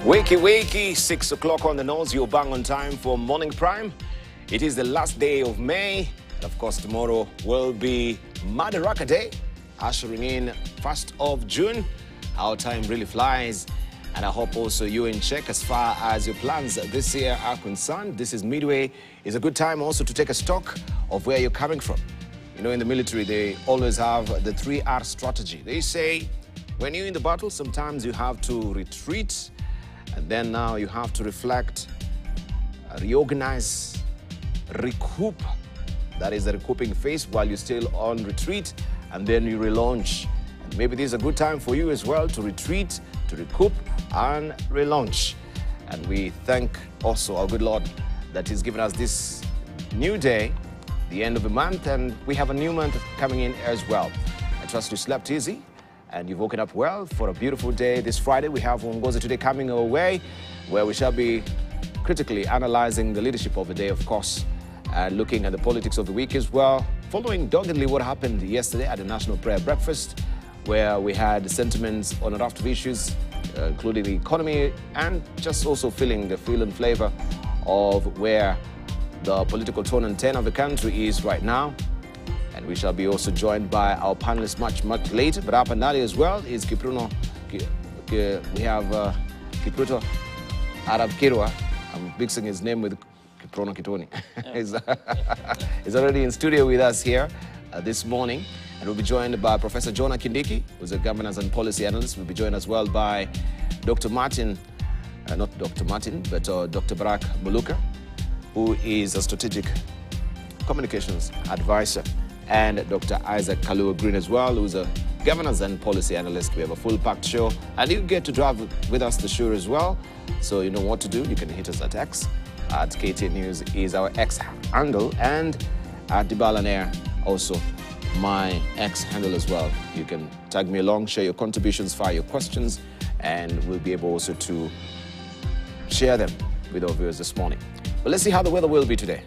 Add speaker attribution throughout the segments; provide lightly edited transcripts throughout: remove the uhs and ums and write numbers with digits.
Speaker 1: Wakey, wakey, 6 o'clock on the nose. You're bang on time for Morning Prime. It is the last day of May. And of course, tomorrow will be Madaraka Day, ushering in 1st of June. Our time really flies. And I hope also you're in check as far as your plans this year are concerned. This is midway. It's a good time also to take a stock of where you're coming from. You know, in the military, they always have the 3R strategy. They say, when you're in the battle, sometimes you have to retreat. And then now you have to reflect, reorganize, recoup. That is the recouping phase while you're still on retreat, and then you relaunch. And maybe this is a good time for you as well to retreat, to recoup, and relaunch. And we thank also our good Lord that He's given us this new day, the end of the month, and we have a new month coming in as well. I trust you slept easy and you've woken up well for a beautiful day. This Friday, we have Uongozi Today coming our way, where we shall be critically analyzing the leadership of the day, of course, and looking at the politics of the week as well, following doggedly what happened yesterday at the National Prayer Breakfast, where we had sentiments on a raft of issues, including the economy, and just also feeling the feel and flavor of where the political tone and tenor of the country is right now. And we shall be also joined by our panelists much later. But up and early as well is Kipruno. We have Kipruto Arab Kirwa. I'm mixing his name with Kiprono Kitoni. He's already in studio with us here this morning. And we'll be joined by Professor Jonah Kindiki, who's a governance and policy analyst. We'll be joined as well by Dr. Martin, not Dr. Martin, but Dr. Barak Muluka, who is a strategic communications advisor, and Dr. Isaac Kalua Green as well, who's a governance and policy analyst. We have a full-packed show, and you get to drive with us the show as well. So you know what to do. You can hit us at X, at KTN News is our X handle, and at Dibalaner also my X handle as well. You can tag me along, share your contributions, fire your questions, and we'll be able also to share them with our viewers this morning. But let's see how the weather will be today.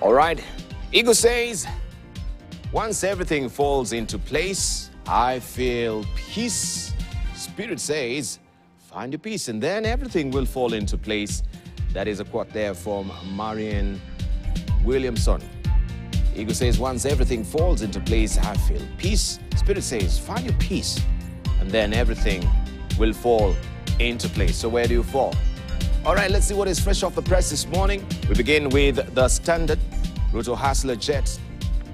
Speaker 1: Right. Ego says, once everything falls into place, I feel peace. Spirit says, find your peace, and then everything will fall into place. That is a quote there from Marian Williamson. Ego says, once everything falls into place, I feel peace. Spirit says, find your peace, and then everything will fall into place. So where do you fall? All right, let's see what is fresh off the press this morning. We begin with the Standard. Ruto hustler jet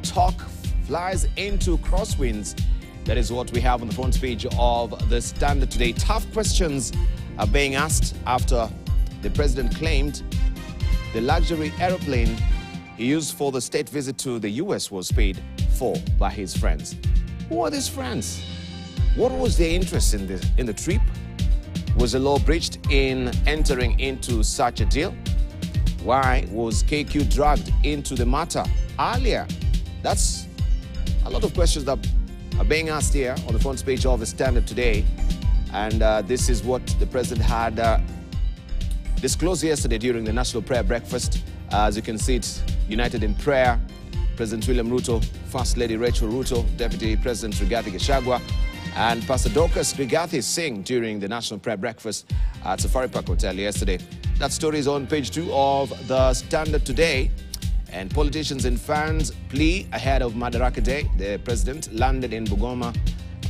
Speaker 1: talk flies into crosswinds. That is what we have on the front page of the Standard today. Tough questions are being asked after the president claimed the luxury aeroplane he used for the state visit to the US was paid for by his friends. Who are these friends? What was their interest in the trip? Was the law breached in entering into such a deal? Why was KQ dragged into the matter earlier? That's a lot of questions that are being asked here on the front page of the Standard today. And this is what the president had disclosed yesterday during the National Prayer Breakfast. As you can see, it's united in prayer. President William Ruto, First Lady Rachel Ruto, Deputy President Rigathi Gachagua, and Pastor Dorcas Rigathi Singh during the National Prayer Breakfast at Safari Park Hotel yesterday. That story is on page 2 of the Standard today. And politicians and fans plea ahead of Madaraka Day. The president landed in Bungoma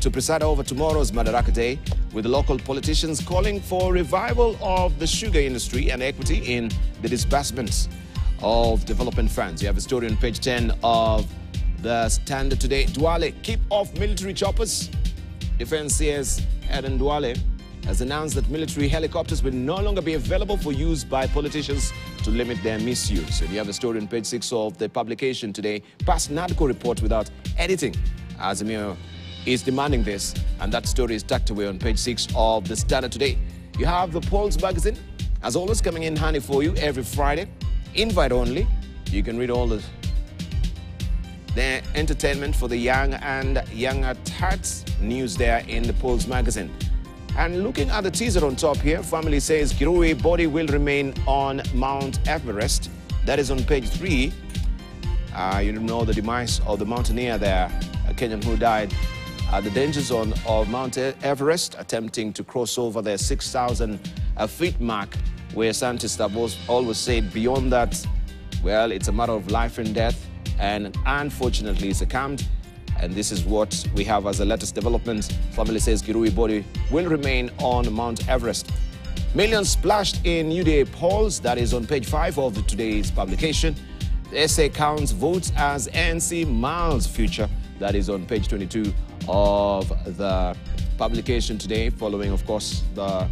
Speaker 1: to preside over tomorrow's Madaraka Day, with the local politicians calling for revival of the sugar industry and equity in the disbursements of development funds. You have a story on page 10 of the Standard today. Duale, keep off military choppers. Defense CS Eden Duale has announced that military helicopters will no longer be available for use by politicians to limit their misuse. And you have a story on page 6 of the publication today. Past NADCO report without editing. Azimio is demanding this, and that story is tucked away on page 6 of the Standard today. You have the Polls magazine, as always, coming in handy for you every Friday. Invite only. You can read all the entertainment for the young and young at heart news there in the Polls magazine. And looking at the teaser on top here, family says Kirui body will remain on Mount Everest. That is on page 3. You know the demise of the mountaineer there, a Kenyan who died at the danger zone of Mount Everest, attempting to cross over the 6,000 feet mark, where scientists have always said beyond that, well, it's a matter of life and death, and unfortunately he succumbed. And this is what we have as the latest development. Family says Kirui body will remain on Mount Everest. Millions splashed in UDA polls. That is on page 5 of today's publication. The essay counts votes as ANC Miles future. That is on page 22 of the publication today, following, of course, the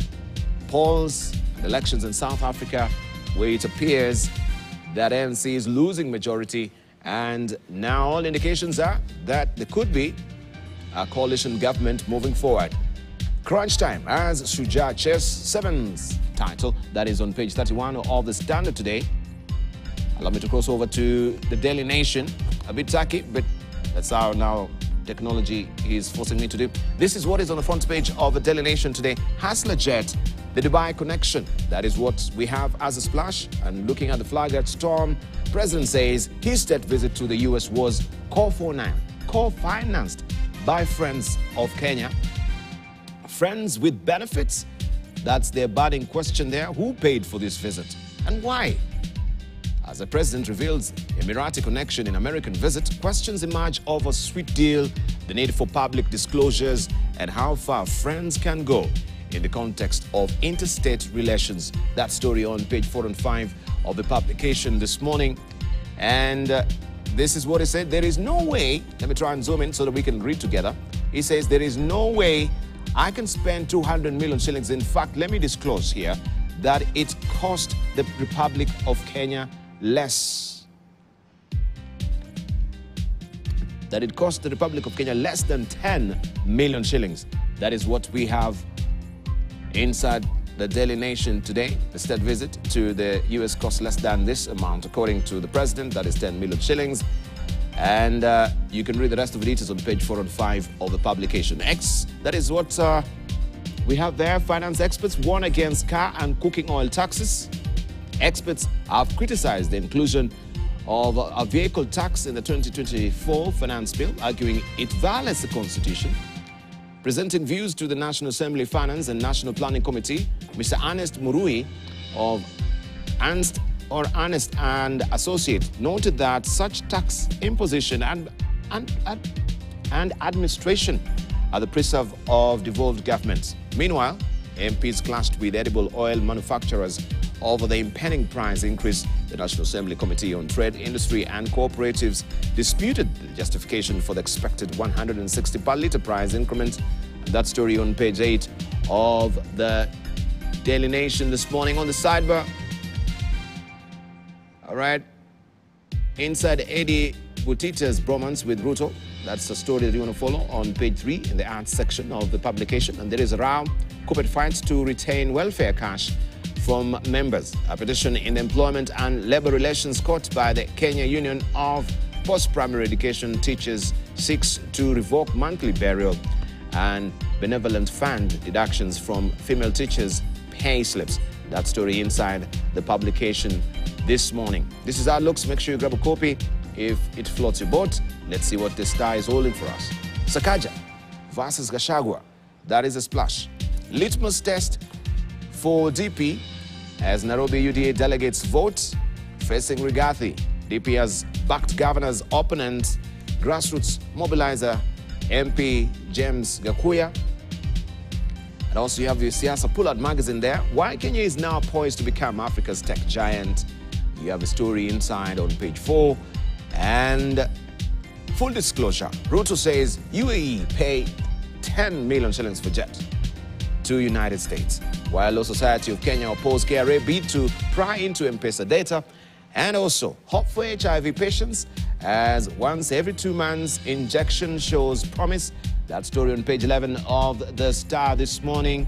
Speaker 1: polls and elections in South Africa, where it appears that ANC is losing majority. And now all indications are that there could be a coalition government moving forward. Crunch time as Shuja chess 7th title. That is on page 31 of the Standard today. Allow me to cross over to the Daily Nation. A bit tacky, but that's how now technology is forcing me to do. This is what is on the front page of the Daily Nation today. Hustler jet, the Dubai connection. That is what we have as a splash. And looking at the flag at Storm, President says his state visit to the US was co-financed by friends of Kenya. Friends with benefits? That's their burning question there. Who paid for this visit and why? As the president reveals Emirati connection in American visit, questions emerge over sweet deal, the need for public disclosures, and how far friends can go in the context of interstate relations. That story on page 4 and 5 of the publication this morning. And this is what he said. There is no way, let me try and zoom in so that we can read together. He says, there is no way I can spend 200 million shillings. In fact, let me disclose here that it cost the Republic of Kenya less. That it cost the Republic of Kenya less than 10 million shillings. That is what we have inside the Daily Nation today. The state visit to the US cost less than this amount, according to the president. That is 10 million shillings. And you can read the rest of the details on page 4 and 5 of the publication. That is what we have there. Finance experts warn against car and cooking oil taxes. Experts have criticized the inclusion of a vehicle tax in the 2024 finance bill, arguing it violates the constitution. Presenting views to the National Assembly Finance and National Planning Committee, Mr. Ernest Murui of Ernst and Associate noted that such tax imposition and administration are the preserve of devolved governments. Meanwhile, MPs clashed with edible oil manufacturers over the impending price increase. The National Assembly Committee on Trade, Industry and Cooperatives disputed the justification for the expected 160 per litre price increment. And that story on page 8 of the Daily Nation this morning. On the sidebar, all right, inside Eddie Butita's bromance with Ruto. That's a story that you want to follow on page 3 in the arts section of the publication. And there is a row. Corporate fights to retain welfare cash from members. A petition in the Employment and Labour Relations Court by the Kenya Union of Post-Primary Education Teachers seeks to revoke monthly burial and benevolent fund deductions from female teachers' pay slips. That story inside the publication this morning. This is how it looks. Make sure you grab a copy if it floats your boat. Let's see what the star is holding for us. Sakaja versus Gachagua. That is a splash. Litmus test for DP as Nairobi UDA delegates vote facing Rigathi. DP has backed governor's opponent, grassroots mobilizer MP James Gakuya. And also you have your Siasa Pull-Out magazine there. Why Kenya is now poised to become Africa's tech giant. You have a story inside on page 4. And full disclosure, Ruto says UAE pay 10 million shillings for jet to United States. While Law Society of Kenya oppose KRA bid to pry into M-Pesa data. And also hope for HIV patients as once every 2 months injection shows promise. That story on page 11 of the Star this morning.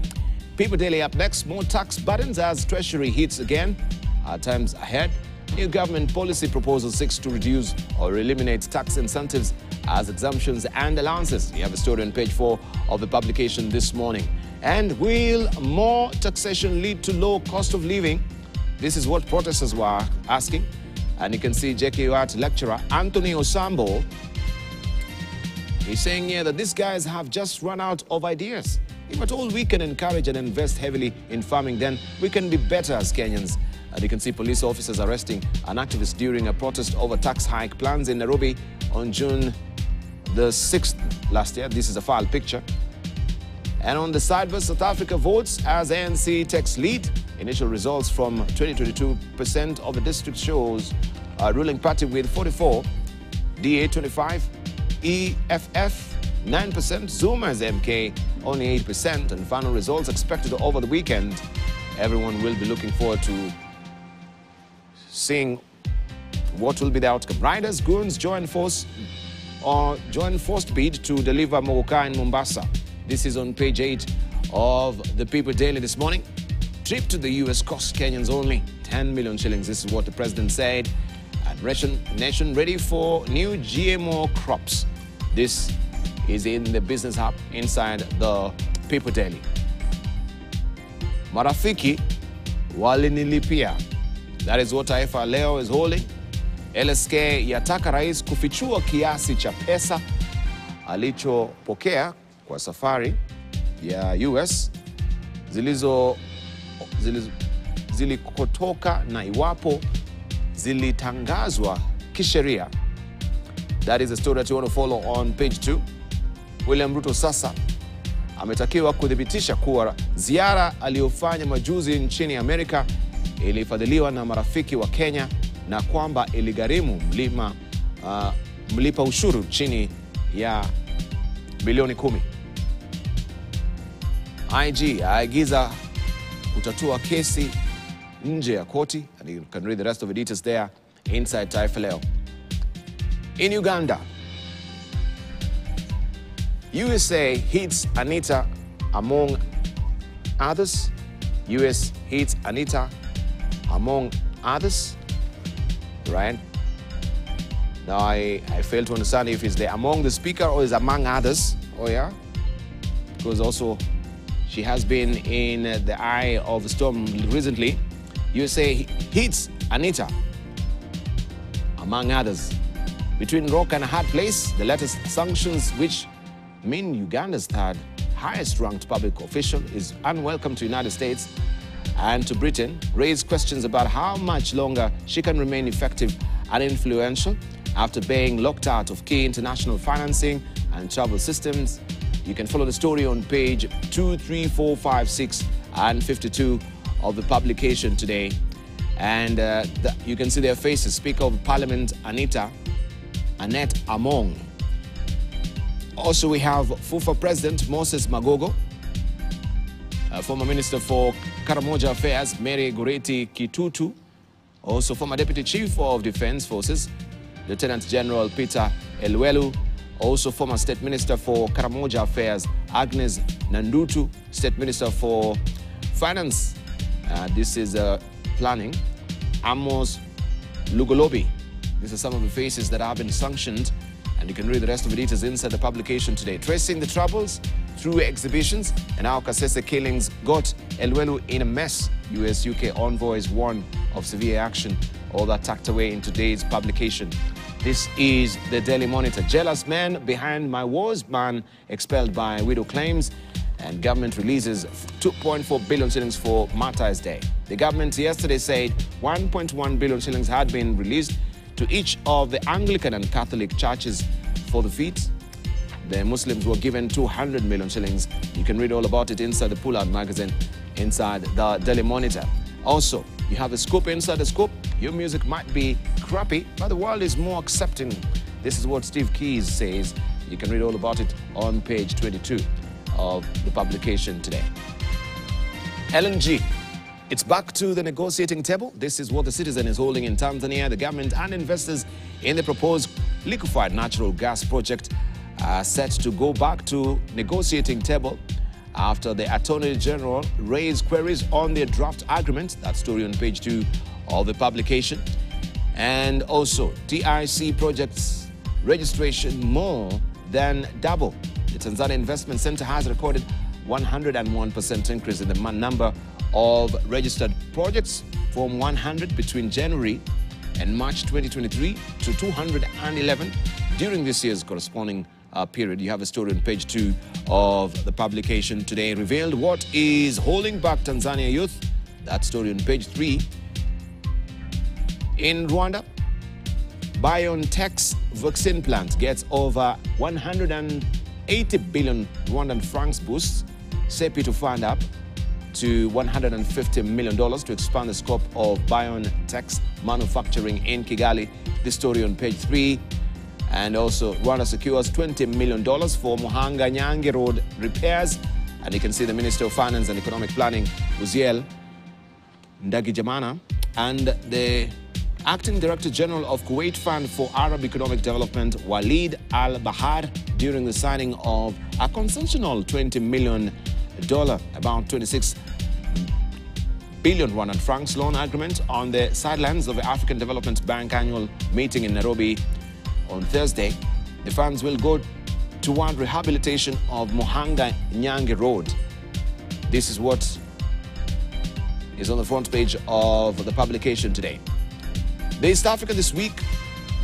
Speaker 1: People Daily up next. More tax burdens as Treasury hits again. Our times ahead. New government policy proposal seeks to reduce or eliminate tax incentives as exemptions and allowances. You have a story on page 4 of the publication this morning. And will more taxation lead to low cost of living? This is what protesters were asking. And you can see JKUAT lecturer Anthony Osambo. He's saying here that these guys have just run out of ideas. If at all we can encourage and invest heavily in farming, then we can be better as Kenyans. And you can see police officers arresting an activist during a protest over tax hike plans in Nairobi on June the 6th last year. This is a file picture. And on the sidebar, South Africa votes as ANC takes lead. Initial results from 22% of the district shows a ruling party with 44, DA 25, EFF 9%, Zuma's MK only 8%, and final results expected over the weekend. Everyone will be looking forward to seeing what will be the outcome. Riders, goons join forced bid to deliver Mogoka in Mombasa. This is on page 8 of the People Daily this morning. Trip to the US cost Kenyans only 10 million shillings. This is what the president said. And nation ready for new GMO crops. This is in the Business Hub inside the People Daily. Marafiki walinilipia. That is what Taifa Leo is holding. LSK yataka rais kufichua kiasi cha pesa alichopokea kwa safari ya US zilikotoka na iwapo zilitangazwa kisheria. That is the story that you want to follow on page 2. William Ruto sasa ametakiwa kudhibitisha kuwa ziara aliyofanya majuzi nchini Amerika ilifadhiliwa na marafiki wa Kenya na kwamba iligharimu mlipa ushuru chini ya bilioni 10. IG aigiza kutatua kesi nje ya koti. And you can read the rest of the details there inside Taifa Leo. In Uganda, USA hits Anita among others. US hits Anita among others. Right? Now I fail to understand if it's the among the speaker or is among others. Oh yeah? Because also she has been in the eye of the storm recently. USA hits Anita among others. Between rock and a hard place, the latest sanctions, which mean Uganda's third highest ranked public official is unwelcome to the United States and to Britain, raise questions about how much longer she can remain effective and influential after being locked out of key international financing and travel systems. You can follow the story on page 2, 3, 4, 5, 6, and 52 of the publication today. And you can see their faces. Speaker of Parliament Annette Among. Also, we have FUFA President Moses Magogo, former Minister for Karamoja Affairs Mary Goreti Kitutu, also former Deputy Chief of Defense Forces Lieutenant General Peter Elwelu, also former State Minister for Karamoja Affairs Agnes Nandutu, State Minister for Finance, this is planning, Amos Lugolobi. These are some of the faces that have been sanctioned, and you can read the rest of the details inside the publication today. Tracing the troubles through exhibitions and how Kasese killings got Elwelu in a mess. US-UK envoys warn of severe action. All that tucked away in today's publication. This is the Daily Monitor. Jealous man behind my wars, man expelled by widow claims, and government releases 2.4 billion shillings for Martyrs' Day. The government yesterday said 1.1 billion shillings had been released to each of the Anglican and Catholic churches for the feast. The Muslims were given 200 million shillings. You can read all about it inside the Pull Out magazine, inside the Daily Monitor. Also, you have a scoop inside the scoop. Your music might be crappy, but the world is more accepting. This is what Steve Keys says. You can read all about it on page 22 of the publication today. LNG. It's back to the negotiating table. This is what the Citizen is holding in Tanzania. The government and investors in the proposed liquefied natural gas project are set to go back to negotiating table after the Attorney General raised queries on their draft agreement. That story on page 2 of the publication. And also, TIC projects registration more than double. The Tanzania Investment Center has recorded 101% increase in the number of registered projects from 100 between January and March 2023 to 211 during this year's corresponding period. You have a story on page 2 of the publication today. Revealed what is holding back Tanzania youth. That story on page 3. In Rwanda, BioNTech's vaccine plant gets over 180 billion Rwandan francs boosts, SEPI to fund up to $150 million to expand the scope of BioNTech's manufacturing in Kigali. This story on page 3. And also, Rwanda secures $20 million for Muhanga Nyange Road repairs. And you can see the Minister of Finance and Economic Planning, Uziel Ndagijamana, and the Acting Director General of Kuwait Fund for Arab Economic Development, Walid Al-Bahar, during the signing of a consensual $20 million, about 26 billion Rwandan francs loan agreement on the sidelines of the African Development Bank annual meeting in Nairobi on Thursday. The funds will go toward rehabilitation of Muhanga Nyange Road. This is what is on the front page of the publication today. The East Africa this week.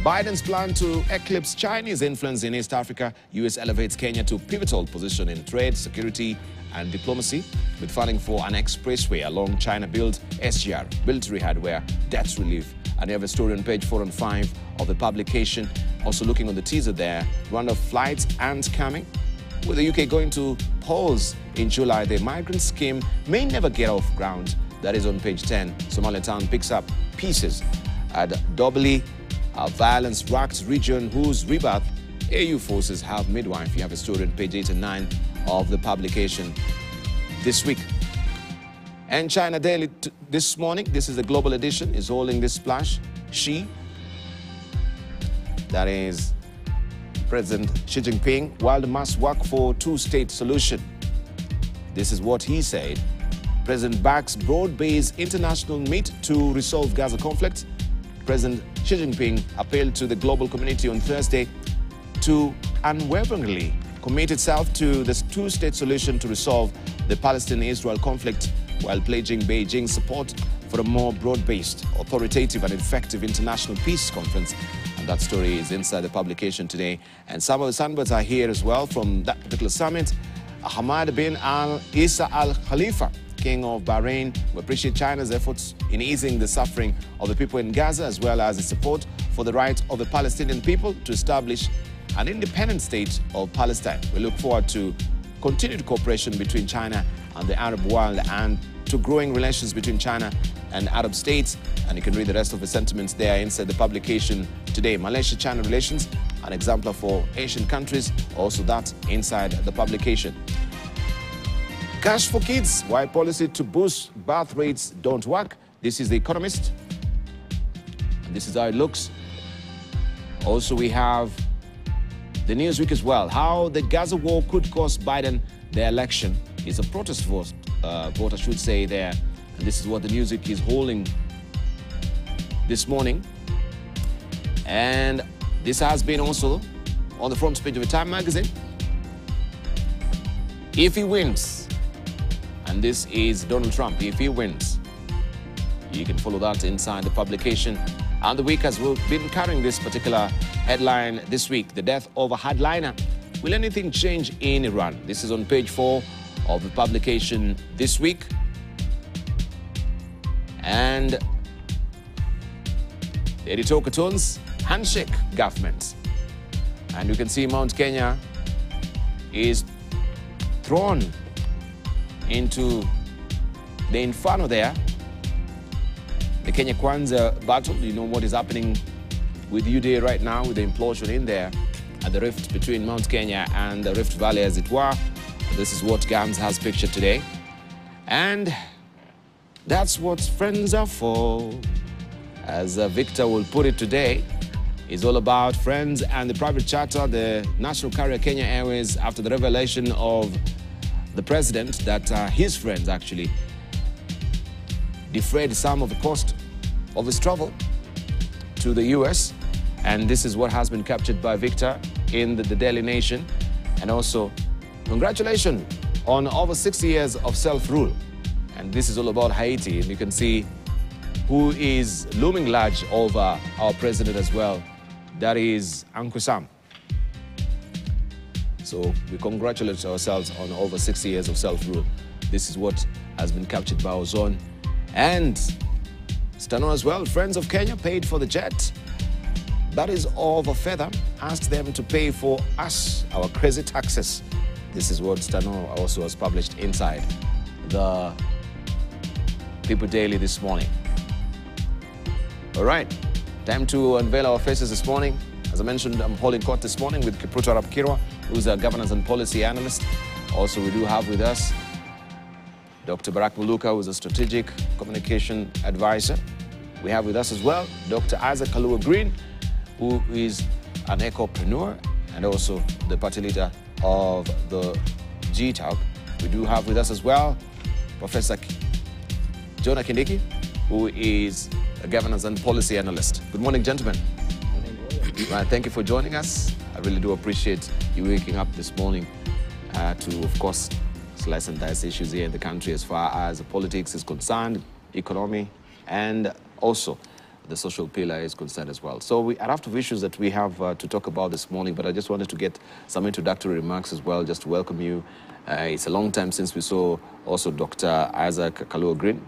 Speaker 1: Biden's plan to eclipse Chinese influence in East Africa. US elevates Kenya to pivotal position in trade, security, and diplomacy with funding for an expressway along China-built SGR, military hardware, debt relief. And you have a story on page 4 and 5 of the publication. Also looking on the teaser there, Rwanda flights aren't coming. With the UK going to pause in July, the migrant scheme may never get off ground. That is on page 10. Somalia town picks up pieces at doubly violence-racked region whose rebirth AU forces have midwife. You have a story on page 8 and 9 of the publication this week. And China Daily this morning, this is the global edition, is holding this splash. Xi, that is President Xi Jinping, world must work for two-state solution. This is what he said. President backs broad-based international meet to resolve Gaza conflict. President Xi Jinping appealed to the global community on Thursday to unwaveringly commit itself to the two-state solution to resolve the Palestine-Israel conflict, while pledging Beijing's support for a more broad-based, authoritative and effective international peace conference. And that story is inside the publication today. And some of the sunbirds are here as well from that particular summit. Ahmad bin Isa Al Khalifa, King of Bahrain, we appreciate China's efforts in easing the suffering of the people in Gaza, as well as its support for the right of the Palestinian people to establish an independent state of Palestine. We look forward to continued cooperation between China and the Arab world and to growing relations between China and Arab states. And you can read the rest of the sentiments there inside the publication today. Malaysia-China relations, an example for Asian countries, also that inside the publication. Cash for kids, why policy to boost birth rates don't work. This is The Economist. And this is how it looks. Also, we have the Newsweek as well. How the Gaza war could cost Biden the election. It's a protest vote, I should say there. And this is what the Newsweek is holding this morning. And this has been also on the front page of the Time magazine. If he wins, and this is Donald Trump, if he wins, you can follow that inside the publication. And the week has been carrying this particular headline this week, the death of a hardliner. Will anything change in Iran? This is on page 4 of the publication this week. And the editorial cartoons, handshake governments. And you can see Mount Kenya is thrown into the inferno there. The Kenya Kwanza battle, you know what is happening with UDA right now, with the implosion in there, and the rift between Mount Kenya and the Rift Valley, as it were. This is what Gams has pictured today. And that's what friends are for. As Victor will put it today, it's all about friends and the private charter, the national carrier Kenya Airways, after the revelation of the president that his friends actually defrayed some of the cost of his travel to the US. And this is what has been captured by Victor in the Daily Nation. And also, congratulations on over 60 years of self-rule. And this is all about Haiti. And you can see who is looming large over our president as well. That is Uncle Sam. So we congratulate ourselves on over 60 years of self-rule. This is what has been captured by our zone. And Stano as well, friends of Kenya paid for the jet. That is all of a feather. Asked them to pay for us, our crazy taxes. This is what Stano also has published inside the People Daily this morning. All right, time to unveil our faces this morning. As I mentioned, I'm holding court this morning with Kipruto Arap-Kirwa, who's a governance and policy analyst. Also, we do have with us Dr. Barak Muluka, who's a strategic communication advisor. We have with us as well Dr. Isaac Kalua Green, who is an ecopreneur and also the party leader of the GTAB. We do have with us as well Professor Jonah Kindiki, who is a governance and policy analyst. Good morning, gentlemen. Right, thank you for joining us. I really do appreciate you waking up this morning to, of course, slice and dice issues here in the country as far as politics is concerned, economy, and also the social pillar is concerned as well. So we are after issues that we have to talk about this morning, but I just wanted to get some introductory remarks as well, just to welcome you. It's a long time since we saw also Dr. Isaac Kalua Green.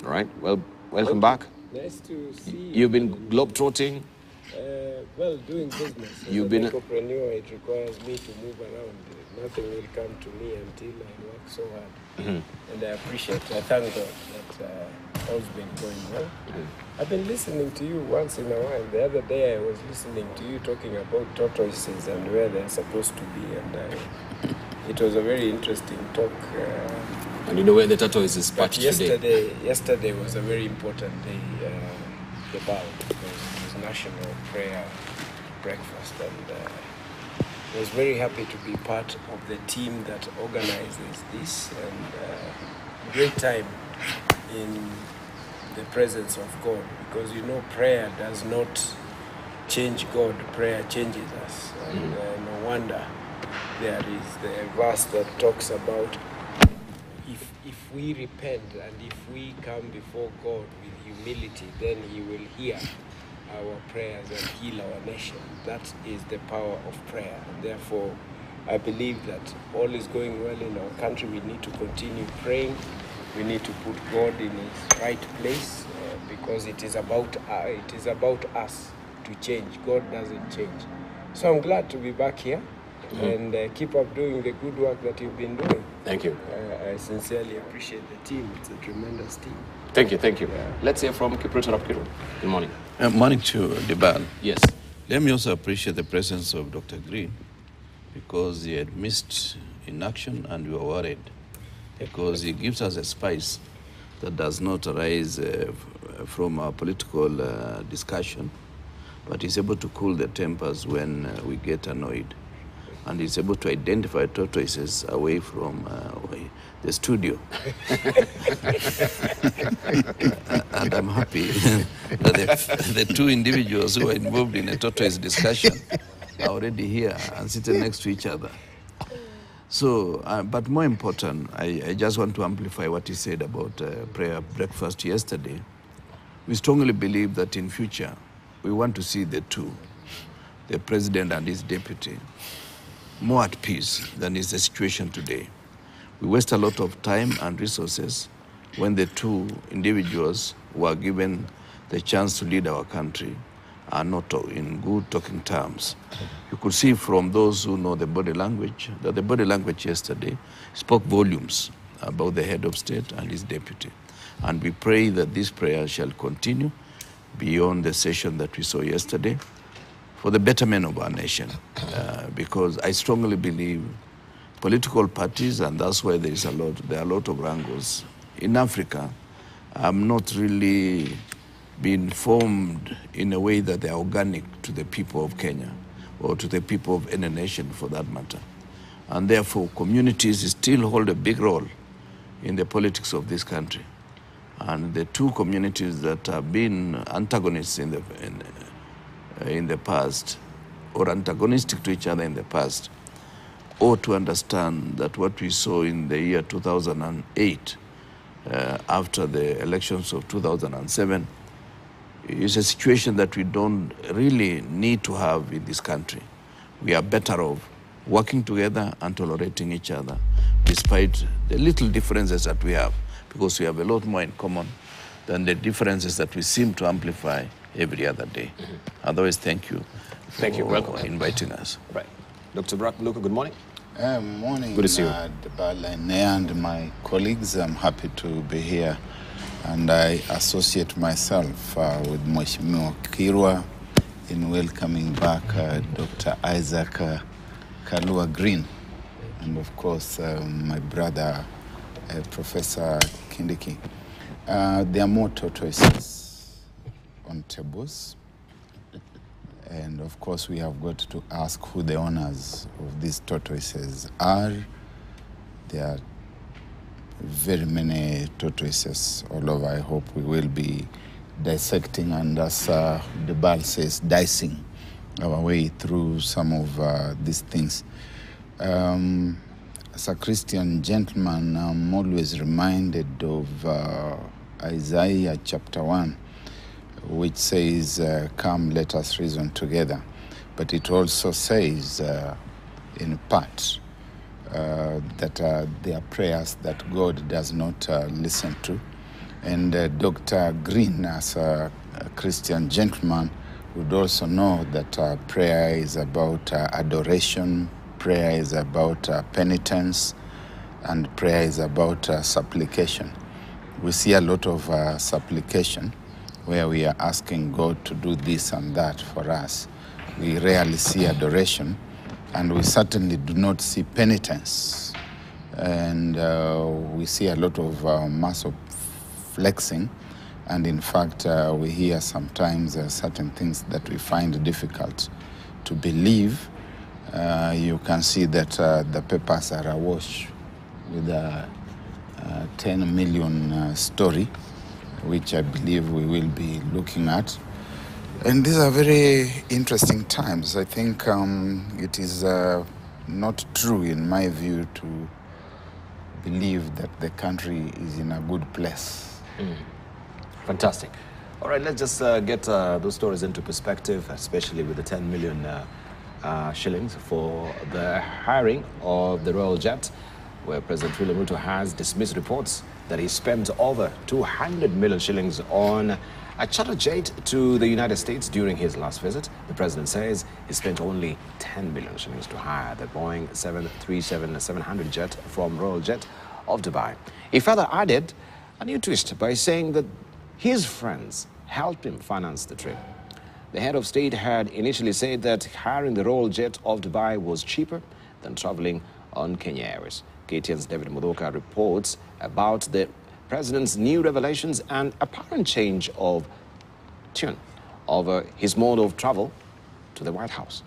Speaker 1: All right, well, welcome back.
Speaker 2: Nice to see you.
Speaker 1: You've been globetrotting.
Speaker 2: Well, doing business. As
Speaker 1: You've been
Speaker 2: an entrepreneur, it requires me to move around. Nothing will come to me until I work so hard. And I appreciate, I thank God that all's been going well. I've been listening to you once in a while. The other day I was listening to you talking about tortoises and where they're supposed to be. And it was a very interesting talk.
Speaker 1: And you know where the tortoise is patched today?
Speaker 2: Yesterday was a very important day, the BAL, because it was National Prayer Breakfast, and I was very happy to be part of the team that organizes this, and great time in the presence of God, because you know prayer does not change God, prayer changes us, and no wonder there is the verse that talks about if we repent and if we come before God with humility, then He will hear our prayers and heal our nation. That is the power of prayer. And therefore, I believe that all is going well in our country. We need to continue praying. We need to put God in His right place because it is about us to change. God doesn't change. So I'm glad to be back here. and keep up doing the good work that you've been doing.
Speaker 1: Thank you.
Speaker 2: I sincerely appreciate the team. It's a tremendous team.
Speaker 1: Thank you, thank you. Yeah. Let's hear from Kiprito Rapkiro. Good morning.
Speaker 3: Morning to Debal.
Speaker 1: Yes.
Speaker 3: Let me also appreciate the presence of Dr. Green, because he had missed in action and we were worried, because he gives us a spice that does not arise from our political discussion, but he's able to cool the tempers when we get annoyed. And he's able to identify tortoises away from the studio. And I'm happy that the two individuals who are involved in a tortoise discussion are already here and sitting next to each other. So, but more important, I just want to amplify what he said about prayer breakfast yesterday. We strongly believe that in future, we want to see the two, the president and his deputy, more at peace than is the situation today. We waste a lot of time and resources when the two individuals who are given the chance to lead our country are not in good talking terms. You could see from those who know the body language that the body language yesterday spoke volumes about the head of state and his deputy. And we pray that this prayer shall continue beyond the session that we saw yesterday for the betterment of our nation, because I strongly believe political parties, and that's why there are a lot of wrangles in Africa, have not really been formed in a way that they are organic to the people of Kenya or to the people of any nation for that matter. And therefore, communities still hold a big role in the politics of this country. And the two communities that have been antagonists in the past, or antagonistic to each other in the past, ought to understand that what we saw in the year 2008, after the elections of 2007, is a situation that we don't really need to have in this country. We are better off working together and tolerating each other, despite the little differences that we have, because we have a lot more in common than the differences that we seem to amplify every other day. Otherwise, thank you.
Speaker 1: Thank you. Welcome.
Speaker 3: Inviting us.
Speaker 1: Right. Dr. Luka, good morning.
Speaker 4: Morning.
Speaker 1: Good to see you.
Speaker 4: And my colleagues, I'm happy to be here. And I associate myself with Mheshimiwa Kirwa in welcoming back Dr. Isaac Kalua Green, and of course my brother, Professor Kindiki. There are more tortoises on tables. And of course, we have got to ask who the owners of these tortoises are. There are very many tortoises all over. I hope we will be dissecting and, as the ball says, dicing our way through some of these things. As a Christian gentleman, I'm always reminded of Isaiah chapter 1, which says, come, let us reason together. But it also says, in part, that there are prayers that God does not listen to. And Dr. Green, as a Christian gentleman, would also know that prayer is about adoration, prayer is about penitence, and prayer is about supplication. We see a lot of supplication, where we are asking God to do this and that for us. We rarely see adoration, and we certainly do not see penitence. And we see a lot of muscle flexing, and in fact, we hear sometimes certain things that we find difficult to believe. You can see that the papers are awash with a 10 million story, which I believe we will be looking at. And these are very interesting times. I think it is not true, in my view, to believe that the country is in a good place.
Speaker 1: Fantastic. All right, let's just get those stories into perspective, especially with the 10 million shillings for the hiring of the Royal Jet, where President William Ruto has dismissed reports that he spent over 200 million shillings on a charter jet to the United States during his last visit. The president says he spent only 10 million shillings to hire the Boeing 737-700 jet from Royal Jet of Dubai. He further added a new twist by saying that his friends helped him finance the trip. The head of state had initially said that hiring the Royal Jet of Dubai was cheaper than traveling on Kenya Airways. KTN's David Mudoka reports about the president's new revelations and apparent change of tune over his mode of travel to the White House.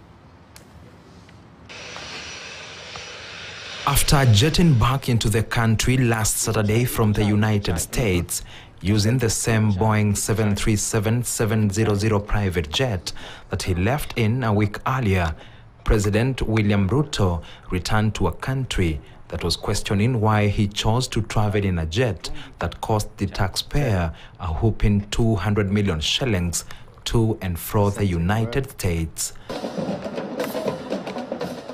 Speaker 5: After jetting back into the country last Saturday from the United States, using the same Boeing 737-700 private jet that he left in a week earlier, President William Ruto returned to a country that was questioning why he chose to travel in a jet that cost the taxpayer a whopping 200 million shillings to and fro the United States.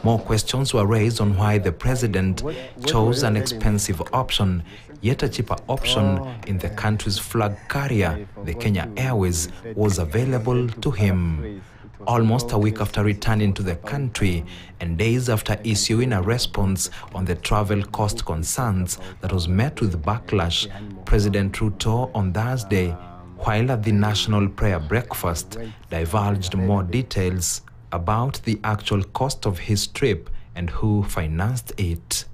Speaker 5: More questions were raised on why the president chose an expensive option, yet a cheaper option in the country's flag carrier, the Kenya Airways, was available to him. Almost a week after returning to the country and days after issuing a response on the travel cost concerns that was met with backlash, President Ruto on Thursday, while at the National Prayer Breakfast, divulged more details about the actual cost of his trip and who financed it.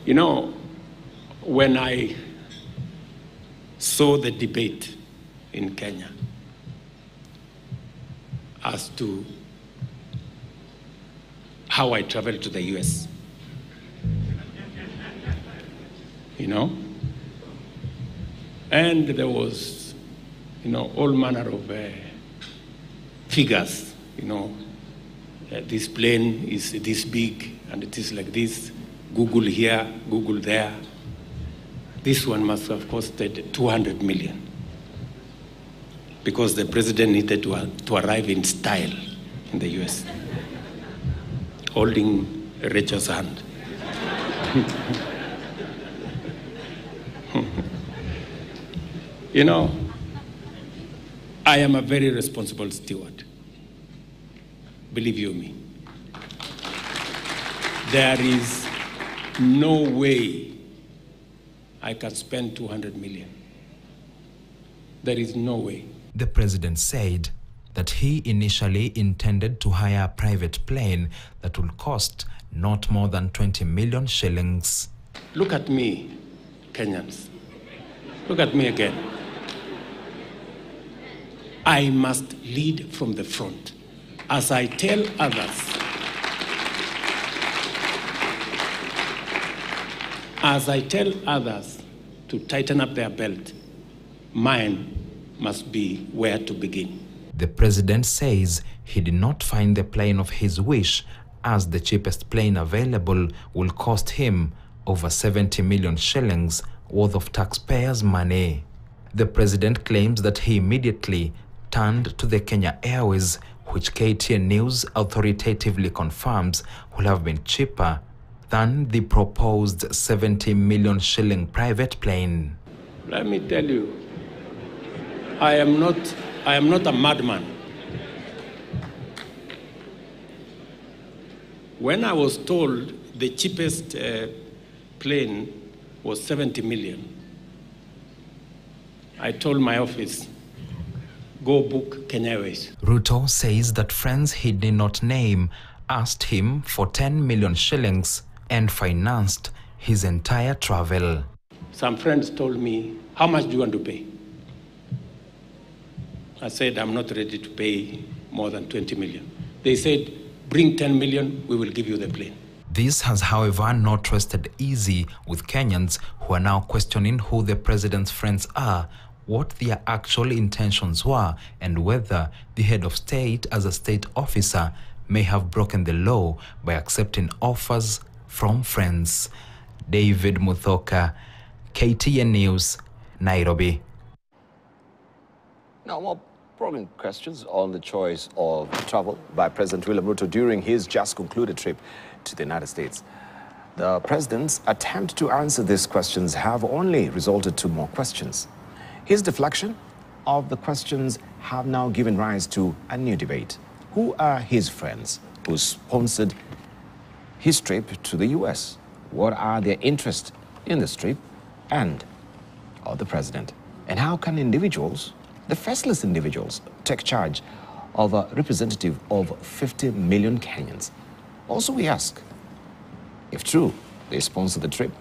Speaker 6: You know, when I saw the debate in Kenya as to how I traveled to the US, you know, and there was, you know, all manner of figures, you know, this plane is this big and it is like this, Google here, Google there. This one must have costed 200 million because the president needed to arrive in style in the US, holding Rachel's hand. You know, I am a very responsible steward. Believe you me. There is no way I can spend 200 million. There is no way.
Speaker 5: The president said that he initially intended to hire a private plane that will cost not more than 20 million shillings.
Speaker 6: Look at me, Kenyans. Look at me again. I must lead from the front. As I tell others to tighten up their belt, mine must be where to begin.
Speaker 5: The president says he did not find the plane of his wish, as the cheapest plane available will cost him over 70 million shillings worth of taxpayers' money. The president claims that he immediately turned to the Kenya Airways, which KTN News authoritatively confirms will have been cheaper than the proposed 70 million shilling private plane.
Speaker 6: Let me tell you, I am not a madman. When I was told the cheapest plane was 70 million, I told my office, go book Kenya Airways.
Speaker 5: Ruto says that friends he did not name asked him for 10 million shillings and financed his entire travel.
Speaker 6: Some friends told me, how much do you want to pay? I said, I'm not ready to pay more than 20 million. They said, bring 10 million, we will give you the plane.
Speaker 5: This has, however, not rested easy with Kenyans who are now questioning who the president's friends are, what their actual intentions were, and whether the head of state as a state officer may have broken the law by accepting offers from friends. David Muthoka, KTN News, Nairobi.
Speaker 1: Now, more probing questions on the choice of travel by President William Ruto during his just concluded trip to the United States. The president's attempt to answer these questions have only resulted to more questions. His deflection of the questions have now given rise to a new debate. Who are his friends who sponsored his trip to the US? What are their interests in this trip and of the president? And how can individuals, the faceless individuals, take charge of a representative of 50 million Kenyans? Also, we ask, if true, they sponsored the trip,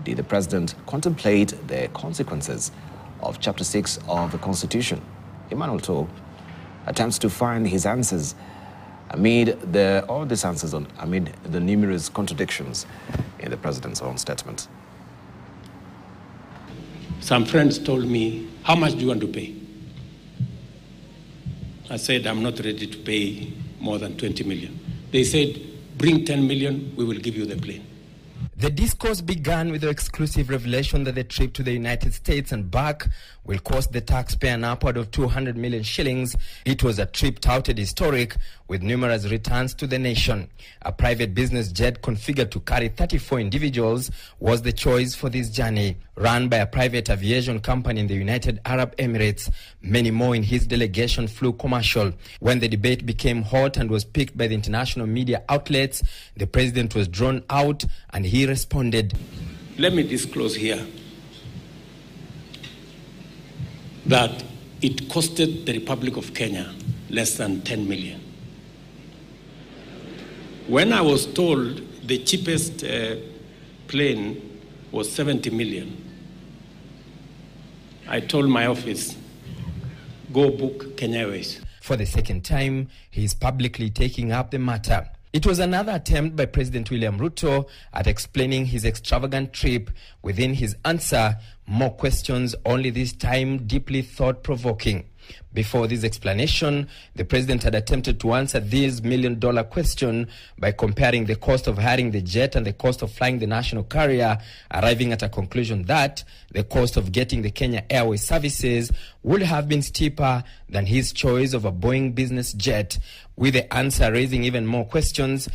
Speaker 1: did the president contemplate the consequences of Chapter 6 of the Constitution? Emmanuel Toh attempts to find his answers amid the numerous contradictions in the president's own statement.
Speaker 6: Some friends told me, how much do you want to pay? I said, I'm not ready to pay more than 20 million. They said, bring 10 million, we will give you the plane.
Speaker 7: The discourse began with the exclusive revelation that the trip to the United States and back will cost the taxpayer an upward of 200 million shillings. It was a trip touted historic with numerous returns to the nation. A private business jet configured to carry 34 individuals was the choice for this journey. Run by a private aviation company in the United Arab Emirates, many more in his delegation flew commercial. When the debate became hot and was picked by the international media outlets, the president was drawn out and he responded.
Speaker 6: Let me disclose here that it costed the Republic of Kenya less than 10 million. When I was told the cheapest plane was 70 million, I told my office, go book Kenya Airways.
Speaker 7: For the second time, he is publicly taking up the matter. It was another attempt by President William Ruto at explaining his extravagant trip. Within his answer, more questions, only this time deeply thought-provoking. Before this explanation, the president had attempted to answer this million-dollar question by comparing the cost of hiring the jet and the cost of flying the national carrier, arriving at a conclusion that the cost of getting the Kenya Airways services would have been steeper than his choice of a Boeing business jet, with the answer raising even more questions.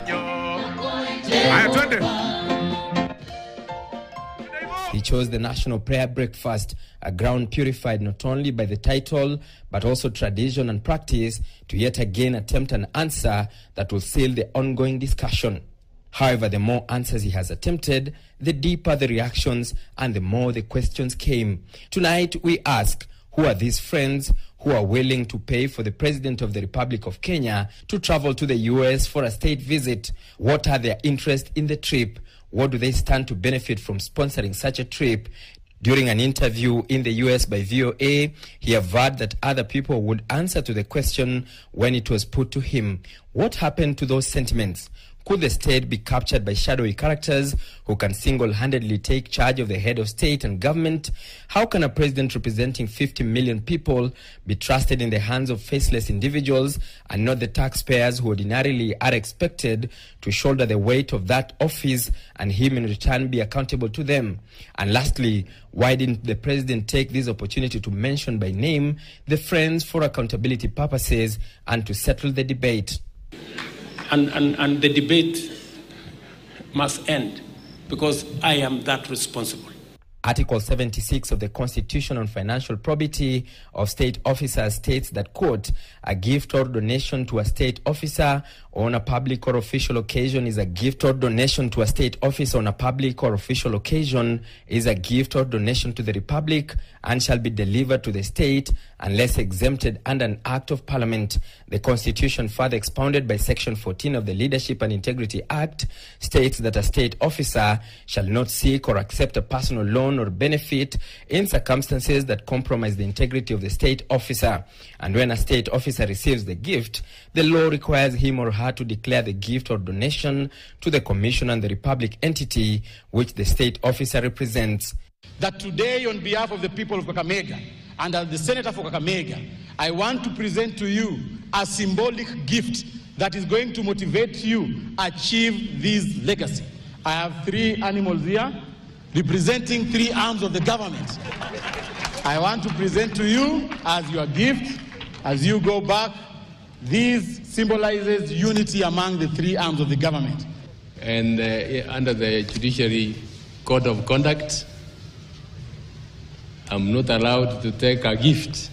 Speaker 7: He chose the National Prayer Breakfast, a ground purified not only by the title, but also tradition and practice, to yet again attempt an answer that will seal the ongoing discussion. However, the more answers he has attempted, the deeper the reactions and the more the questions came. Tonight, we ask, who are these friends who are willing to pay for the President of the Republic of Kenya to travel to the US for a state visit? What are their interests in the trip? What do they stand to benefit from sponsoring such a trip? During an interview in the US by VOA, he averred that other people would answer to the question when it was put to him. What happened to those sentiments? Could the state be captured by shadowy characters who can single-handedly take charge of the head of state and government? How can a president representing 50 million people be trusted in the hands of faceless individuals and not the taxpayers who ordinarily are expected to shoulder the weight of that office and him in return be accountable to them? And lastly, why didn't the president take this opportunity to mention by name the friends for accountability purposes and to settle the debate?
Speaker 6: And the debate must end because I am that responsible.
Speaker 7: Article 76 of the Constitution on Financial Probity of State Officers states that, quote, a gift or donation to a state officer on a public or official occasion is a gift or donation to a state office on a public or official occasion is a gift or donation to the Republic and shall be delivered to the state unless exempted under an Act of Parliament. The Constitution, further expounded by Section 14 of the Leadership and Integrity Act, states that a state officer shall not seek or accept a personal loan or benefit in circumstances that compromise the integrity of the state officer. And when a state officer receives the gift, the law requires him or her to declare the gift or donation to the Commission and the Republic entity which the state officer represents.
Speaker 8: That today, on behalf of the people of Kakamega and as the Senator for Kakamega, I want to present to you a symbolic gift that is going to motivate you achieve this legacy. I have 3 animals here representing 3 arms of the government. I want to present to you as your gift, as you go back. This symbolizes unity among the 3 arms of the government.
Speaker 9: and under the Judiciary Code of Conduct, I'm not allowed to take a gift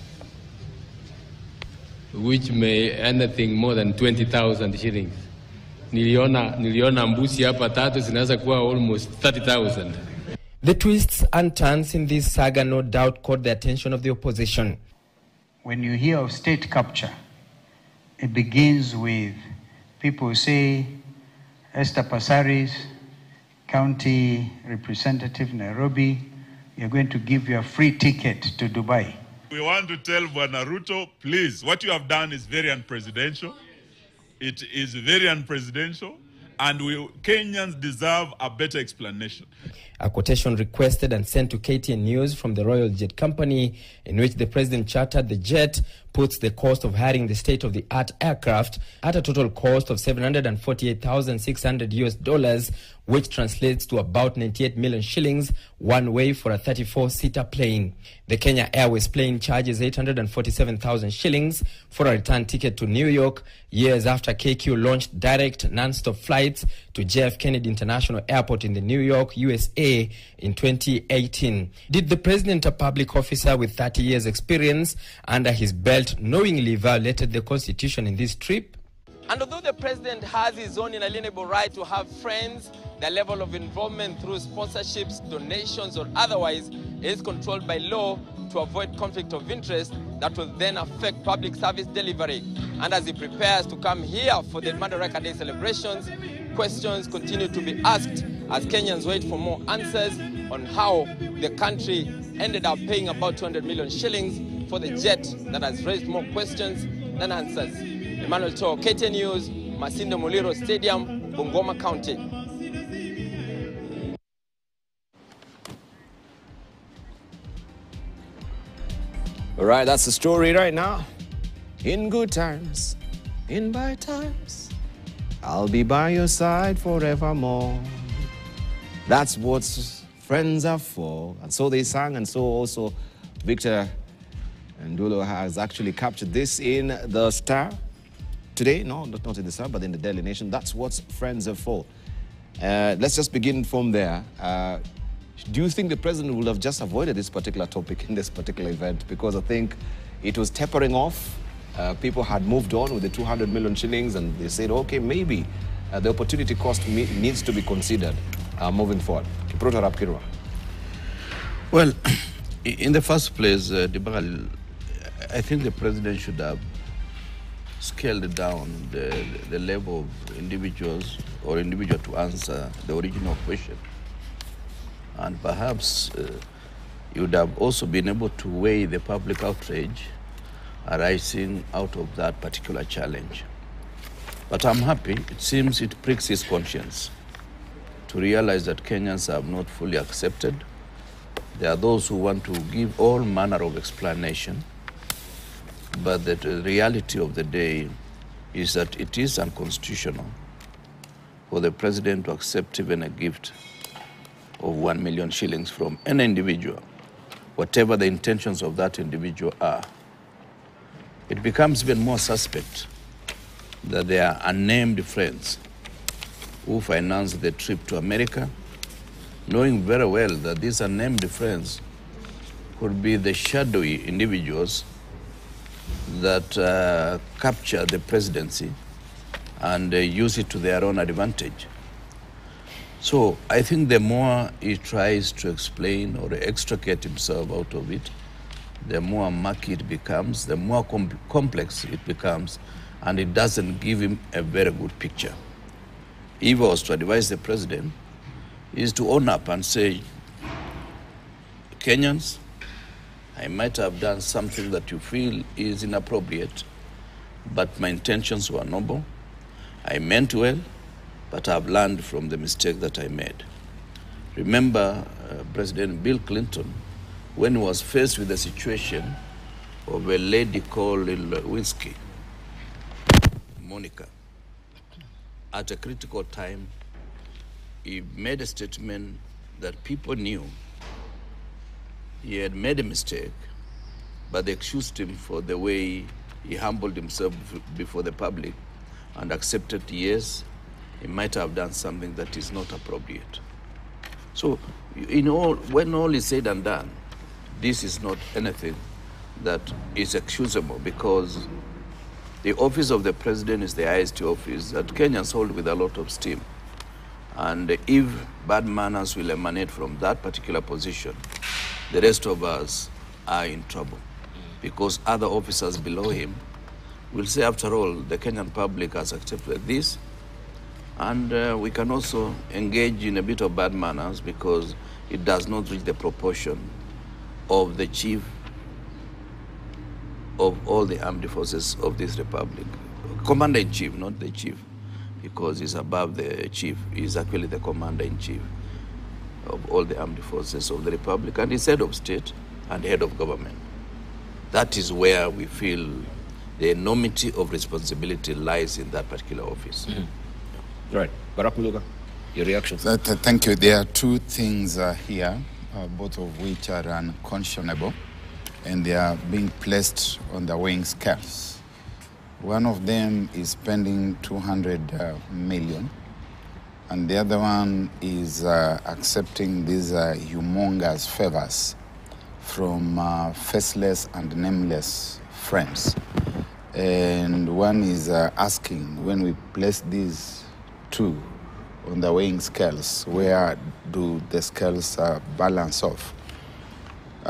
Speaker 9: which may anything more than 20,000 shillings. Niliona mbusi hapa tatu zinaweza kuwa almost 30,000.
Speaker 7: The twists and turns in this saga no doubt caught the attention of the opposition.
Speaker 10: When you hear of state capture, it begins with people who say, Esther Passaris, County Representative Nairobi, you're going to give your free ticket to Dubai.
Speaker 11: We want to tell Bwana Ruto, please, what you have done is very unpresidential. It is very unpresidential, and Kenyans deserve a better explanation.
Speaker 7: A quotation requested and sent to KTN News from the Royal Jet Company, in which the president chartered the jet, puts the cost of hiring the state-of-the-art aircraft at a total cost of $748,600, which translates to about 98 million shillings one way for a 34-seater plane. The Kenya Airways plane charges 847,000 shillings for a return ticket to New York, years after KQ launched direct non-stop flights to JF Kennedy International Airport in the New York, USA in 2018. Did the president, a public officer with 30 years experience under his belt, knowingly violated the constitution in this trip?
Speaker 12: And although the president has his own inalienable right to have friends, the level of involvement through sponsorships, donations, or otherwise is controlled by law to avoid conflict of interest that will then affect public service delivery. And as he prepares to come here for the Madaraka Day celebrations, questions continue to be asked as Kenyans wait for more answers on how the country ended up paying about 200 million shillings for the jet that has raised more questions than answers. Emmanuel Toh, KTN News, Masindo Muliro Stadium, Bungoma County.
Speaker 1: All right, that's the story right now. In good times, in bad times, I'll be by your side forevermore. That's what friends are for. And so they sang, and so also Victor Ndulo has actually captured this in the Star today. No, not in the Star, but in the Daily Nation. That's what friends are for. Let's just begin from there. Do you think the president would have just avoided this particular topic in this particular event? Because I think it was tapering off. People had moved on with the 200 million shillings, and they said, okay, maybe the opportunity cost needs to be considered moving forward.
Speaker 3: Well, in the first place, Dibal, I think the president should have scaled down the level of individuals or individual to answer the original question. And perhaps you would have also been able to weigh the public outrage arising out of that particular challenge. But I'm happy, it seems it pricks his conscience to realize that Kenyans have not fully accepted. There are those who want to give all manner of explanation, but the reality of the day is that it is unconstitutional for the president to accept even a gift of 1 million shillings from any individual, whatever the intentions of that individual are. It becomes even more suspect that there are unnamed friends who financed the trip to America, knowing very well that these unnamed friends could be the shadowy individuals that capture the presidency and use it to their own advantage. So I think the more he tries to explain or extricate himself out of it, the more murky it becomes, the more complex it becomes, and it doesn't give him a very good picture. If I was to advise the president, is to own up and say, Kenyans, I might have done something that you feel is inappropriate, but my intentions were noble. I meant well, but I've learned from the mistake that I made. Remember President Bill Clinton, when he was faced with the situation of a lady called Lewinsky, Monica, at a critical time, he made a statement that people knew he had made a mistake, but they excused him for the way he humbled himself before the public and accepted, yes, he might have done something that is not appropriate. So, when all is said and done, this is not anything that is excusable, because the office of the president is the highest office that Kenyans hold with a lot of steam. And if bad manners will emanate from that particular position, the rest of us are in trouble, because other officers below him will say, after all, the Kenyan public has accepted this, and we can also engage in a bit of bad manners because it does not reach the proportion of the chief of all the armed forces of this republic. Commander-in-chief, not the chief, because he's above the chief. He's actually the commander-in-chief of all the armed forces of the republic, and he's head of state and head of government. That is where we feel the enormity of responsibility lies in that particular office.
Speaker 1: Right. Barack Muluga, your reaction?
Speaker 4: Thank you. There are two things here, both of which are unconscionable, and they are being placed on the weighing scales. One of them is spending 200 million, and the other one is accepting these humongous favors from faceless and nameless friends. And one is asking, when we place these two on the weighing scales, where do the scales balance off?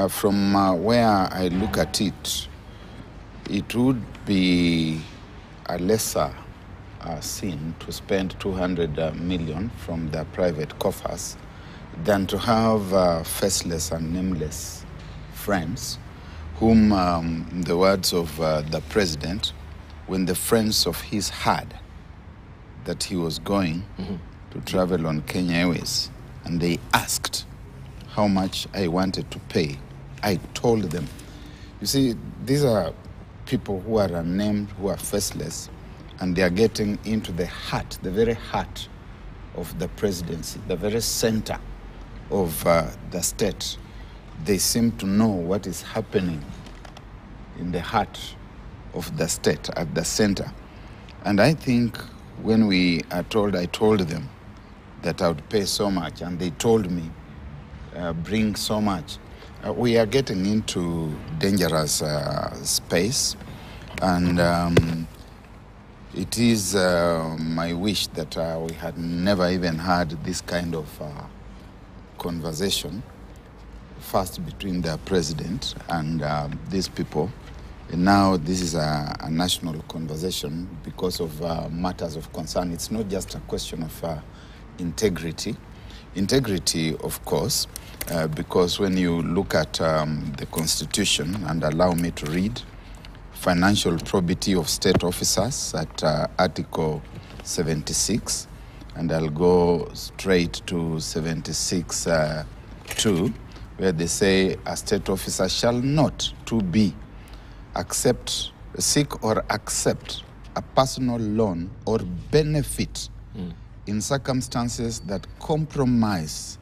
Speaker 4: From where I look at it, it would be a lesser sin to spend 200 million from the private coffers than to have faceless and nameless friends whom, in the words of the president, when the friends of his heard that he was going to travel on Kenya Airways, and they asked how much I wanted to pay, I told them. You see, these are people who are unnamed, who are faceless, and they are getting into the heart, the very heart of the presidency, the very center of the state. They seem to know what is happening in the heart of the state, at the center. And I think when we are told, I told them that I would pay so much, and they told me, bring so much. We are getting into dangerous space, and it is my wish that we had never even had this kind of conversation, first between the president and these people. And now this is a national conversation because of matters of concern. It's not just a question of integrity. Integrity, of course, because when you look at the Constitution, and allow me to read, financial probity of state officers at Article 76, and I'll go straight to 76(2), where they say a state officer shall not to be seek or accept a personal loan or benefit in circumstances that compromise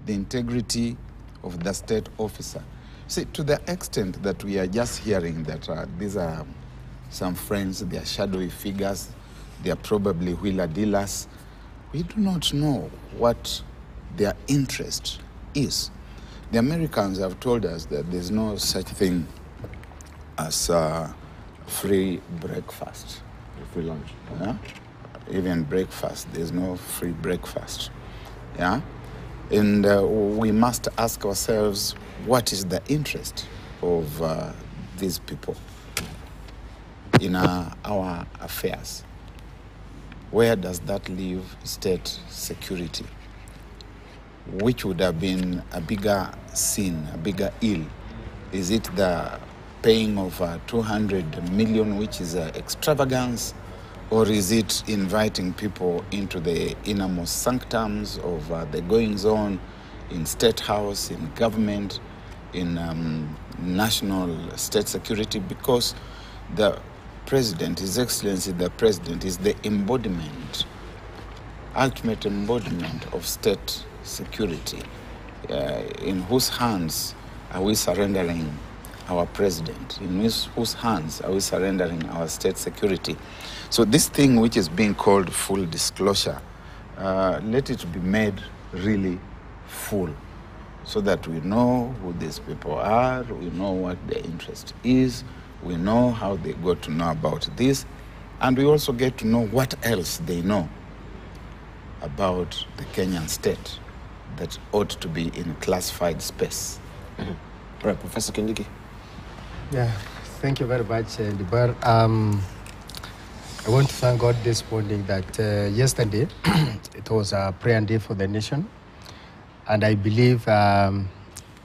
Speaker 4: the integrity of the state officer. See, to the extent that we are just hearing that these are some friends, they are shadowy figures, they are probably wheeler dealers, we do not know what their interest is. The Americans have told us that there's no such thing as free breakfast.
Speaker 1: Free lunch.
Speaker 4: Yeah? Even breakfast, there's no free breakfast. Yeah? And we must ask ourselves, what is the interest of these people in our affairs? Where does that leave state security? Which would have been a bigger sin, a bigger ill? Is it the paying of 200 million, which is extravagance, or is it inviting people into the innermost sanctums of the goings-on in State House, in government, in national state security? Because the President, His Excellency the President, is the embodiment, ultimate embodiment of state security. In whose hands are we surrendering our president? In whose hands are we surrendering our state security? So this thing which is being called full disclosure, let it be made really full, so that we know who these people are, we know what their interest is, we know how they got to know about this, and we also get to know what else they know about the Kenyan state that ought to be in a classified space.
Speaker 1: Mm-hmm. All right, Professor Kindiki.
Speaker 13: Yeah, thank you very much, Libar. I want to thank God this morning that yesterday it was a prayer day for the nation, and I believe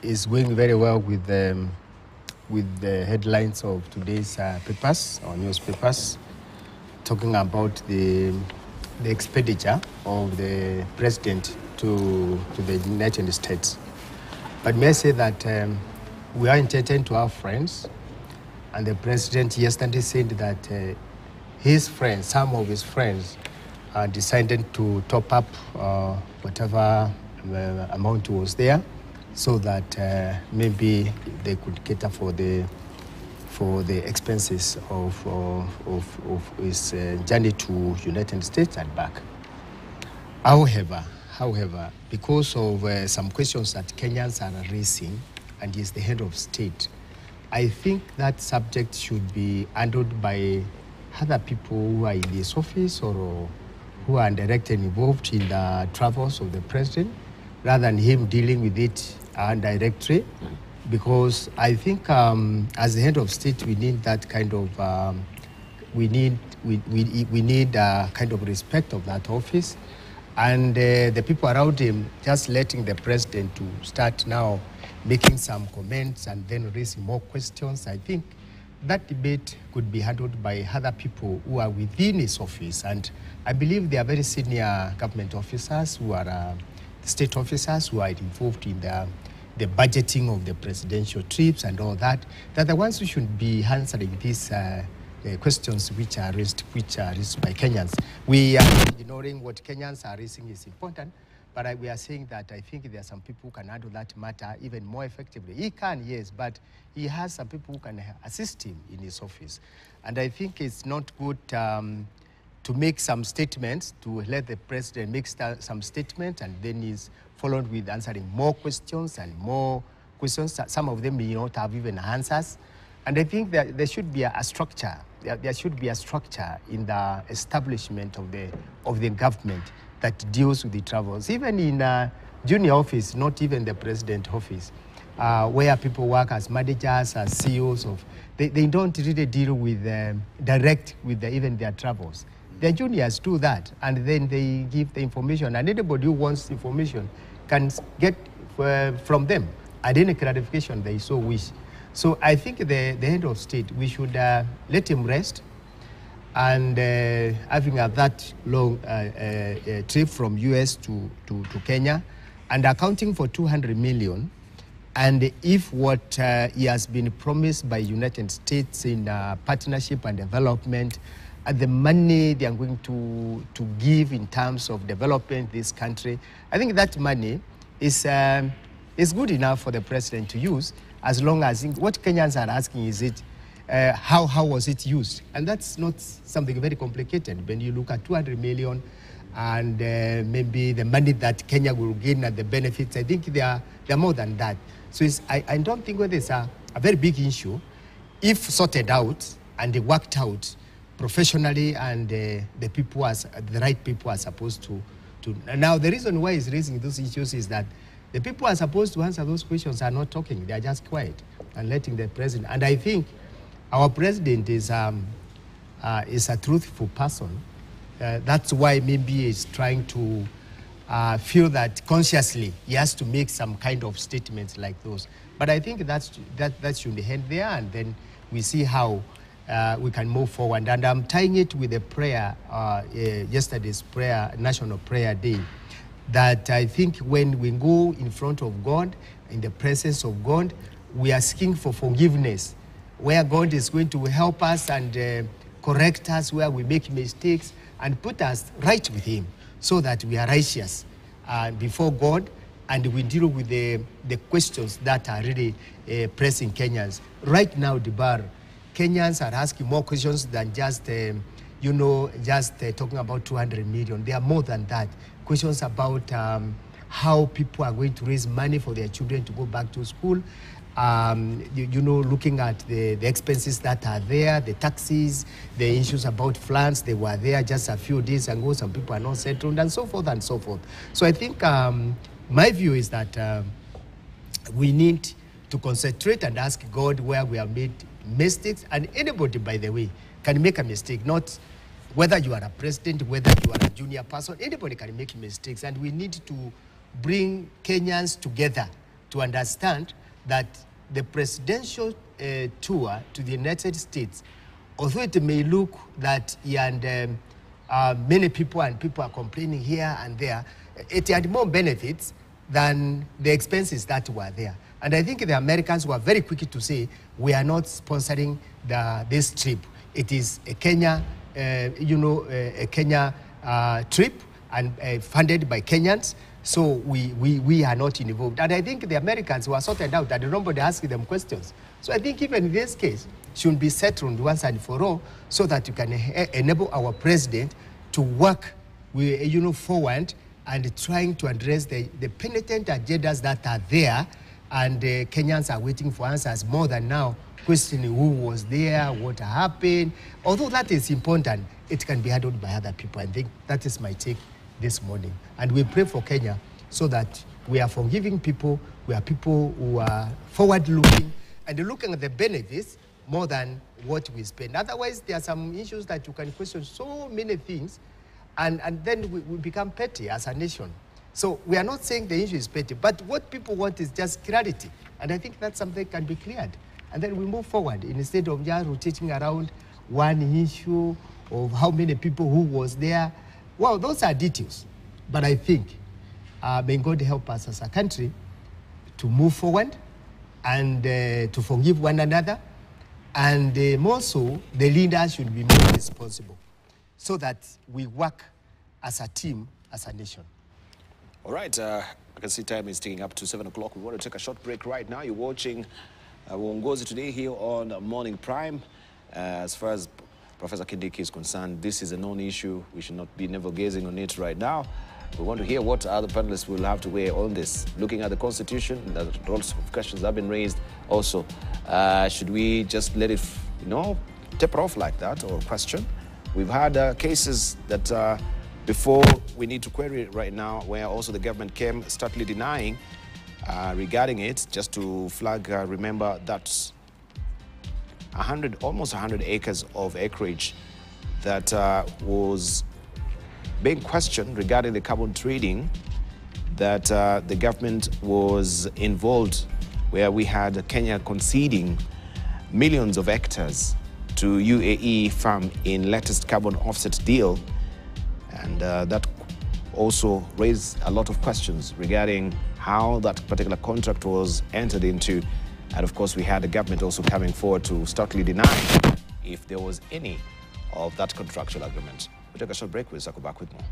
Speaker 13: it's going very well with the headlines of today's papers or newspapers, talking about the expenditure of the president to the United States. But may I say that we are intending to have friends, and the president yesterday said that his friends, some of his friends, decided to top up whatever amount was there, so that maybe they could cater for the expenses of his journey to United States and back. However, because of some questions that Kenyans are raising, and he is the head of state, I think that subject should be handled by other people who are in this office or who are directly involved in the travels of the president, rather than him dealing with it directly. Because I think as the head of state, we need that kind of we need kind of respect of that office, and the people around him just letting the president to start now making some comments and then raising more questions. I think that debate could be handled by other people who are within his office, and I believe they are very senior government officers who are state officers who are involved in the budgeting of the presidential trips and all that. They're the ones who should be answering these questions which are raised by Kenyans. We are ignoring what Kenyans are raising is important, but we are saying that I think there are some people who can handle that matter even more effectively. He can, yes, but he has some people who can assist him in his office. And I think it's not good to make some statements, to let the president make some statement, and then he's followed with answering more questions and more questions. Some of them may not have even answers. And I think that there should be a structure. There should be a structure in the establishment of the government that deals with the travels. Even in junior office, not even the president office, where people work as managers, as CEOs of, they don't really deal with direct with even their travels. The juniors do that, and then they give the information, and anybody who wants information can get from them at any clarification they so wish. So I think the head of state, we should let him rest, and having that long trip from US to Kenya, and accounting for 200 million, and if what he has been promised by United States in partnership and development, the money they are going to give in terms of developing this country, I think that money is good enough for the president to use, as long as what Kenyans are asking is it, how was it used? And that's not something very complicated. When you look at 200 million and maybe the money that Kenya will gain and the benefits, I think they are more than that. So I don't think there's a very big issue if sorted out and worked out professionally, and the right people are supposed to. Now, the reason why he's raising those issues is that the people who are supposed to answer those questions are not talking. They are just quiet and letting the president. And I think our president is a truthful person. That's why maybe he's trying to feel that consciously he has to make some kind of statements like those. But I think that should end there, and then we see how we can move forward. And I'm tying it with a prayer, yesterday's prayer, National Prayer Day, that I think when we go in front of God, in the presence of God, we are asking for forgiveness, where God is going to help us and correct us where we make mistakes and put us right with Him, so that we are righteous before God, and we deal with the questions that are really pressing Kenyans. Right now, Dibar, Kenyans are asking more questions than just, talking about 200 million. There are more than that. Questions about how people are going to raise money for their children to go back to school. Looking at the expenses that are there, the taxes, the issues about floods, they were there just a few days ago. Some people are not settled, and so forth and so forth. So I think my view is that we need to concentrate and ask God where we have made mistakes. And anybody, by the way, can make a mistake, not whether you are a president, whether you are a junior person, anybody can make mistakes. And we need to bring Kenyans together to understand that the presidential tour to the United States, although it may look that many people are complaining here and there, it had more benefits than the expenses that were there. And I think the Americans were very quick to say, we are not sponsoring this trip. It is a Kenya, trip and funded by Kenyans. So we are not involved. And I think the Americans were sorted out that nobody asked them questions. So I think even in this case, should be settled once and for all, so that you can enable our president to work forward and trying to address the penitent agendas that are there. And Kenyans are waiting for answers more than now, questioning who was there, what happened. Although that is important, it can be handled by other people. I think that is my take this morning. And we pray for Kenya so that we are forgiving people, we are people who are forward-looking and looking at the benefits more than what we spend. Otherwise, there are some issues that you can question so many things, and then we become petty as a nation. So we are not saying the issue is petty, but what people want is just clarity. And I think that's something that can be cleared. And then we move forward instead of just rotating around one issue of how many people who was there. Well, those are details. But I think may God help us as a country to move forward and to forgive one another. And more so, the leaders should be more responsible so that we work as a team, as a nation.
Speaker 1: All right, I can see time is ticking up to 7 o'clock. We want to take a short break right now. You're watching Uongozi today here on Morning Prime. As far as Professor Kindiki is concerned, this is a known issue. We should not be navel-gazing on it right now. We want to hear what other panelists will have to weigh on this. Looking at the Constitution, lots of questions have been raised. Also, should we just let it, taper off like that or question? We've had cases that before we need to query it right now, where also the government came starkly denying regarding it. Just to flag, remember that almost 100 acres of acreage that was being questioned regarding the carbon trading that the government was involved, where we had Kenya conceding millions of hectares to UAE farm in latest carbon offset deal. And that also raised a lot of questions regarding how that particular contract was entered into. And of course, we had the government also coming forward to starkly deny if there was any of that contractual agreement. We'll take a short break. We'll circle back with more.